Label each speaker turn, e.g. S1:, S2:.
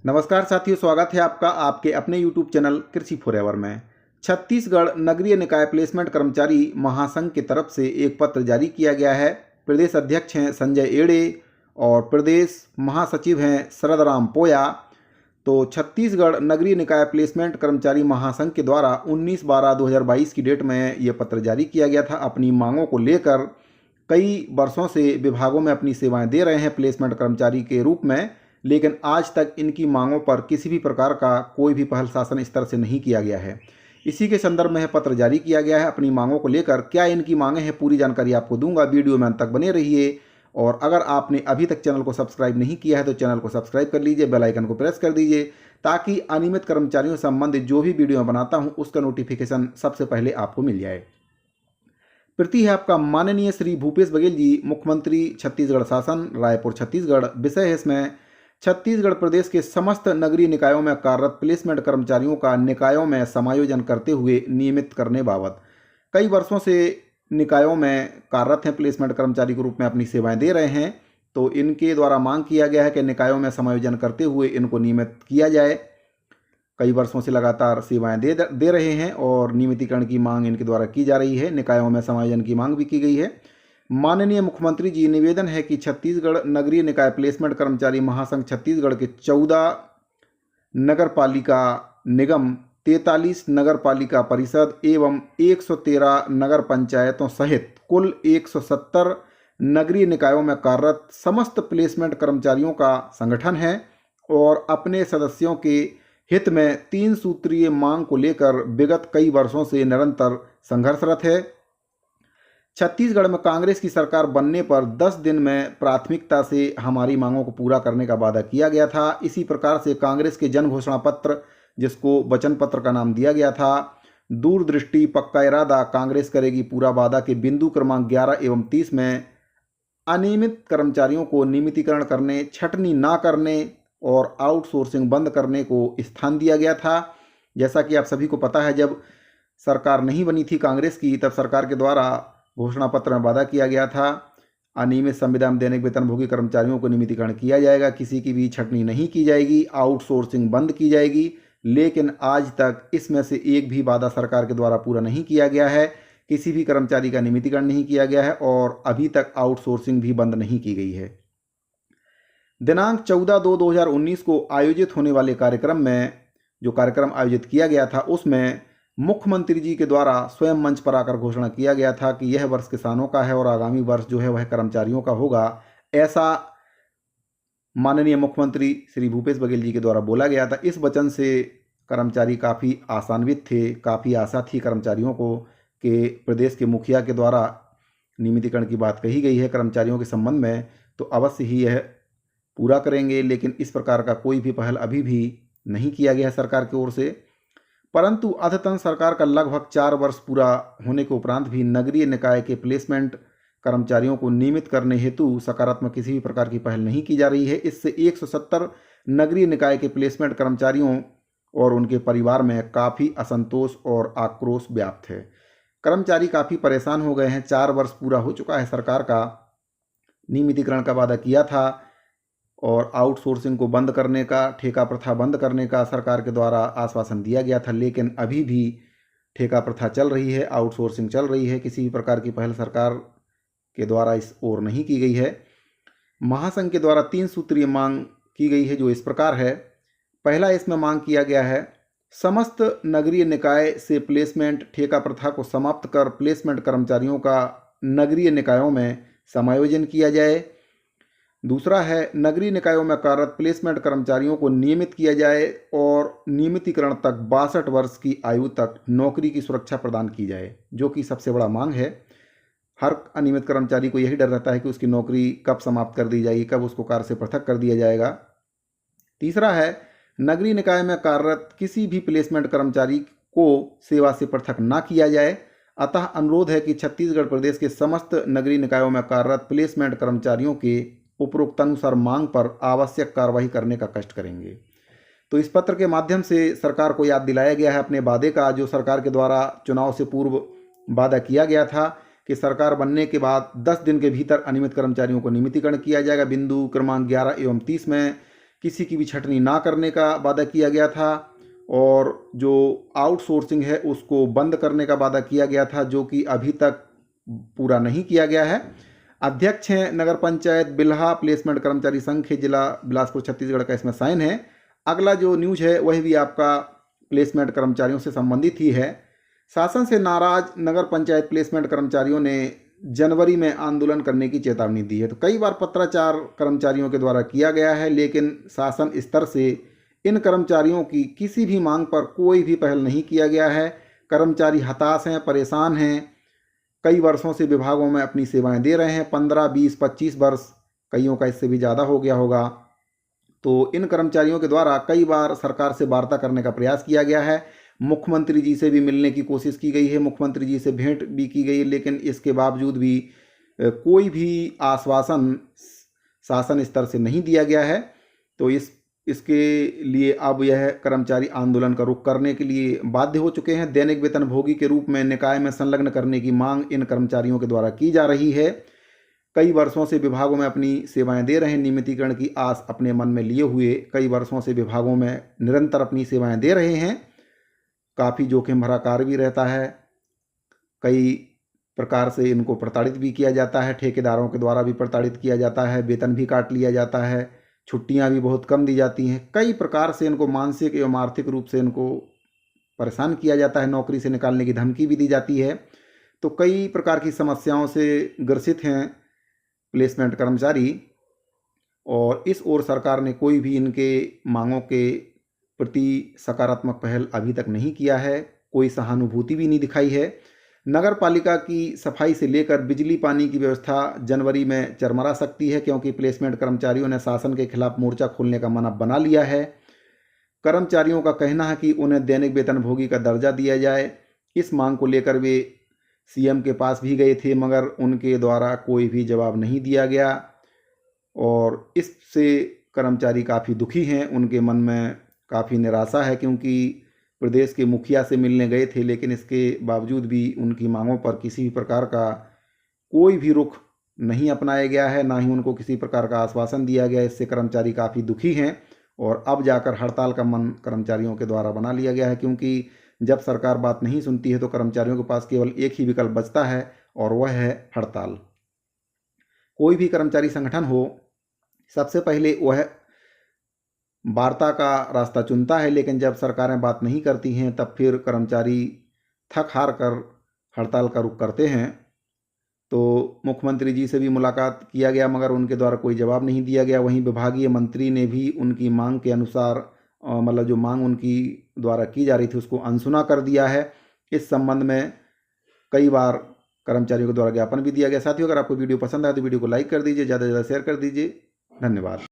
S1: नमस्कार साथियों, स्वागत है आपका आपके अपने यूट्यूब चैनल कृषि फॉरएवर में। छत्तीसगढ़ नगरीय निकाय प्लेसमेंट कर्मचारी महासंघ की तरफ से एक पत्र जारी किया गया है। प्रदेश अध्यक्ष हैं संजय एड़े और प्रदेश महासचिव हैं शरद राम पोया। तो छत्तीसगढ़ नगरीय निकाय प्लेसमेंट कर्मचारी महासंघ के द्वारा 19/12/2022 की डेट में ये पत्र जारी किया गया था। अपनी मांगों को लेकर कई वर्षों से विभागों में अपनी सेवाएं दे रहे हैं प्लेसमेंट कर्मचारी के रूप में, लेकिन आज तक इनकी मांगों पर किसी भी प्रकार का कोई भी पहल शासन स्तर से नहीं किया गया है। इसी के संदर्भ में पत्र जारी किया गया है अपनी मांगों को लेकर। क्या इनकी मांगें हैं, पूरी जानकारी आपको दूंगा, वीडियो में अंत तक बने रहिए। और अगर आपने अभी तक चैनल को सब्सक्राइब नहीं किया है तो चैनल को सब्सक्राइब कर लीजिए, बेल आइकन को प्रेस कर दीजिए ताकि अनियमित कर्मचारियों से संबंधित जो भी वीडियो बनाता हूं उसका नोटिफिकेशन सबसे पहले आपको मिल जाए। प्रति है आपका माननीय श्री भूपेश बघेल जी, मुख्यमंत्री छत्तीसगढ़ शासन, रायपुर छत्तीसगढ़। विषय है इसमें छत्तीसगढ़ प्रदेश के समस्त नगरीय निकायों में कार्यरत प्लेसमेंट कर्मचारियों का निकायों में समायोजन करते हुए नियमित करने बाबत। कई वर्षों से निकायों में कार्यरत हैं, प्लेसमेंट कर्मचारी के रूप में अपनी सेवाएं दे रहे हैं। तो इनके द्वारा मांग किया गया है कि निकायों में समायोजन करते हुए इनको नियमित किया जाए। कई वर्षों से लगातार सेवाएं दे रहे हैं और नियमितीकरण की मांग इनके द्वारा की जा रही है। निकायों में समायोजन की मांग भी की गई है। माननीय मुख्यमंत्री जी, निवेदन है कि छत्तीसगढ़ नगरीय निकाय प्लेसमेंट कर्मचारी महासंघ छत्तीसगढ़ के 14 नगर पालिका निगम, 43 नगर पालिका परिषद एवं 113 नगर पंचायतों सहित कुल 170 नगरीय निकायों में कार्यरत समस्त प्लेसमेंट कर्मचारियों का संगठन है और अपने सदस्यों के हित में 3 सूत्रीय मांग को लेकर विगत कई वर्षों से निरंतर संघर्षरत है। छत्तीसगढ़ में कांग्रेस की सरकार बनने पर 10 दिन में प्राथमिकता से हमारी मांगों को पूरा करने का वादा किया गया था। इसी प्रकार से कांग्रेस के जन घोषणा पत्र, जिसको वचन पत्र का नाम दिया गया था, दूरदृष्टि पक्का इरादा, कांग्रेस करेगी पूरा वादा के बिंदु क्रमांक 11 एवं 30 में अनियमित कर्मचारियों को नियमितीकरण करने, छटनी ना करने और आउटसोर्सिंग बंद करने को स्थान दिया गया था। जैसा कि आप सभी को पता है, जब सरकार नहीं बनी थी कांग्रेस की, तब सरकार के द्वारा घोषणा पत्र में वादा किया गया था अनियमित संविदा में दैनिक वेतनभोगी कर्मचारियों को नियमितीकरण किया जाएगा, किसी की भी छटनी नहीं की जाएगी, आउटसोर्सिंग बंद की जाएगी। लेकिन आज तक इसमें से एक भी वादा सरकार के द्वारा पूरा नहीं किया गया है। किसी भी कर्मचारी का नियमितीकरण नहीं किया गया है और अभी तक आउटसोर्सिंग भी बंद नहीं की गई है। दिनांक 14/2/2019 को आयोजित होने वाले कार्यक्रम में, जो कार्यक्रम आयोजित किया गया था, उसमें मुख्यमंत्री जी के द्वारा स्वयं मंच पर आकर घोषणा किया गया था कि यह वर्ष किसानों का है और आगामी वर्ष जो है वह कर्मचारियों का होगा। ऐसा माननीय मुख्यमंत्री श्री भूपेश बघेल जी के द्वारा बोला गया था। इस वचन से कर्मचारी काफ़ी आशान्वित थे, काफ़ी आशा थी कर्मचारियों को कि प्रदेश के मुखिया के द्वारा नियमितीकरण की बात कही गई है कर्मचारियों के संबंध में, तो अवश्य ही यह पूरा करेंगे। लेकिन इस प्रकार का कोई भी पहल अभी भी नहीं किया गया है सरकार की ओर से। परंतु अद्यतन सरकार का लगभग 4 वर्ष पूरा होने के उपरांत भी नगरीय निकाय के प्लेसमेंट कर्मचारियों को नियमित करने हेतु सकारात्मक किसी भी प्रकार की पहल नहीं की जा रही है। इससे 170 नगरीय निकाय के प्लेसमेंट कर्मचारियों और उनके परिवार में काफ़ी असंतोष और आक्रोश व्याप्त है। कर्मचारी काफ़ी परेशान हो गए हैं। 4 वर्ष पूरा हो चुका है, सरकार का नियमितीकरण का वादा किया था और आउटसोर्सिंग को बंद करने का, ठेका प्रथा बंद करने का सरकार के द्वारा आश्वासन दिया गया था। लेकिन अभी भी ठेका प्रथा चल रही है, आउटसोर्सिंग चल रही है। किसी भी प्रकार की पहल सरकार के द्वारा इस ओर नहीं की गई है। महासंघ के द्वारा 3 सूत्रीय मांग की गई है, जो इस प्रकार है। पहला, इसमें मांग किया गया है समस्त नगरीय निकाय से प्लेसमेंट ठेका प्रथा को समाप्त कर प्लेसमेंट कर्मचारियों का नगरीय निकायों में समायोजन किया जाए। दूसरा है, नगरीय निकायों में कार्यरत प्लेसमेंट कर्मचारियों को नियमित किया जाए और नियमितीकरण तक 62 वर्ष की आयु तक नौकरी की सुरक्षा प्रदान की जाए, जो कि सबसे बड़ा मांग है। हर अनियमित कर्मचारी को यही डर रहता है कि उसकी नौकरी कब समाप्त कर दी जाएगी, कब उसको कार्य से पृथक कर दिया जाएगा। तीसरा है, नगरीय निकाय में कार्यरत किसी भी प्लेसमेंट कर्मचारी को सेवा से पृथक ना किया जाए। अतः अनुरोध है कि छत्तीसगढ़ प्रदेश के समस्त नगरीय निकायों में कार्यरत प्लेसमेंट कर्मचारियों के उपरोक्तानुसार मांग पर आवश्यक कार्रवाई करने का कष्ट करेंगे। तो इस पत्र के माध्यम से सरकार को याद दिलाया गया है अपने वादे का, जो सरकार के द्वारा चुनाव से पूर्व वादा किया गया था कि सरकार बनने के बाद 10 दिन के भीतर अनियमित कर्मचारियों को नियमितीकरण किया जाएगा। बिंदु क्रमांक 11 एवं 30 में किसी की भी छटनी ना करने का वादा किया गया था और जो आउटसोर्सिंग है उसको बंद करने का वादा किया गया था, जो कि अभी तक पूरा नहीं किया गया है। अध्यक्ष हैं नगर पंचायत बिल्हा प्लेसमेंट कर्मचारी संघ के जिला बिलासपुर छत्तीसगढ़ का इसमें साइन है। अगला जो न्यूज है वह भी आपका प्लेसमेंट कर्मचारियों से संबंधित ही है। शासन से नाराज नगर पंचायत प्लेसमेंट कर्मचारियों ने जनवरी में आंदोलन करने की चेतावनी दी है। तो कई बार पत्राचार कर्मचारियों के द्वारा किया गया है, लेकिन शासन स्तर से इन कर्मचारियों की किसी भी मांग पर कोई भी पहल नहीं किया गया है। कर्मचारी हताश हैं, परेशान हैं, कई वर्षों से विभागों में अपनी सेवाएं दे रहे हैं, 15, 20, 25 वर्ष, कईयों का इससे भी ज़्यादा हो गया होगा। तो इन कर्मचारियों के द्वारा कई बार सरकार से वार्ता करने का प्रयास किया गया है, मुख्यमंत्री जी से भी मिलने की कोशिश की गई है, मुख्यमंत्री जी से भेंट भी की गई है, लेकिन इसके बावजूद भी कोई भी आश्वासन शासन स्तर से नहीं दिया गया है। तो इसके लिए अब यह कर्मचारी आंदोलन का रुख करने के लिए बाध्य हो चुके हैं। दैनिक वेतनभोगी के रूप में निकाय में संलग्न करने की मांग इन कर्मचारियों के द्वारा की जा रही है। कई वर्षों से विभागों में अपनी सेवाएं दे रहे हैं, नियमितीकरण की आस अपने मन में लिए हुए कई वर्षों से विभागों में निरंतर अपनी सेवाएं दे रहे हैं। काफ़ी जोखिम भरा कार्य भी रहता है, कई प्रकार से इनको प्रताड़ित भी किया जाता है, ठेकेदारों के द्वारा भी प्रताड़ित किया जाता है, वेतन भी काट लिया जाता है, छुट्टियां भी बहुत कम दी जाती हैं, कई प्रकार से इनको मानसिक एवं आर्थिक रूप से इनको परेशान किया जाता है, नौकरी से निकालने की धमकी भी दी जाती है। तो कई प्रकार की समस्याओं से ग्रसित हैं प्लेसमेंट कर्मचारी, और इस ओर सरकार ने कोई भी इनके मांगों के प्रति सकारात्मक पहल अभी तक नहीं किया है, कोई सहानुभूति भी नहीं दिखाई है। नगर पालिका की सफाई से लेकर बिजली पानी की व्यवस्था जनवरी में चरमरा सकती है, क्योंकि प्लेसमेंट कर्मचारियों ने शासन के खिलाफ मोर्चा खोलने का मन बना लिया है। कर्मचारियों का कहना है कि उन्हें दैनिक वेतनभोगी का दर्जा दिया जाए। इस मांग को लेकर वे सीएम के पास भी गए थे, मगर उनके द्वारा कोई भी जवाब नहीं दिया गया और इससे कर्मचारी काफ़ी दुखी हैं। उनके मन में काफ़ी निराशा है, क्योंकि प्रदेश के मुखिया से मिलने गए थे, लेकिन इसके बावजूद भी उनकी मांगों पर किसी भी प्रकार का कोई भी रुख नहीं अपनाया गया है, ना ही उनको किसी प्रकार का आश्वासन दिया गया। इससे कर्मचारी काफ़ी दुखी हैं और अब जाकर हड़ताल का मन कर्मचारियों के द्वारा बना लिया गया है, क्योंकि जब सरकार बात नहीं सुनती है तो कर्मचारियों के पास केवल एक ही विकल्प बचता है और वह है हड़ताल। कोई भी कर्मचारी संगठन हो, सबसे पहले वह वार्ता का रास्ता चुनता है, लेकिन जब सरकारें बात नहीं करती हैं तब फिर कर्मचारी थक हार कर हड़ताल का रुख करते हैं। तो मुख्यमंत्री जी से भी मुलाकात किया गया, मगर उनके द्वारा कोई जवाब नहीं दिया गया। वहीं विभागीय मंत्री ने भी उनकी मांग के अनुसार मतलब जो मांग उनकी द्वारा की जा रही थी उसको अनसुना कर दिया है। इस संबंध में कई बार कर्मचारियों के द्वारा ज्ञापन भी दिया गया। साथियों, अगर आपको वीडियो पसंद आए तो वीडियो को लाइक कर दीजिए, ज़्यादा से ज़्यादा शेयर कर दीजिए। धन्यवाद।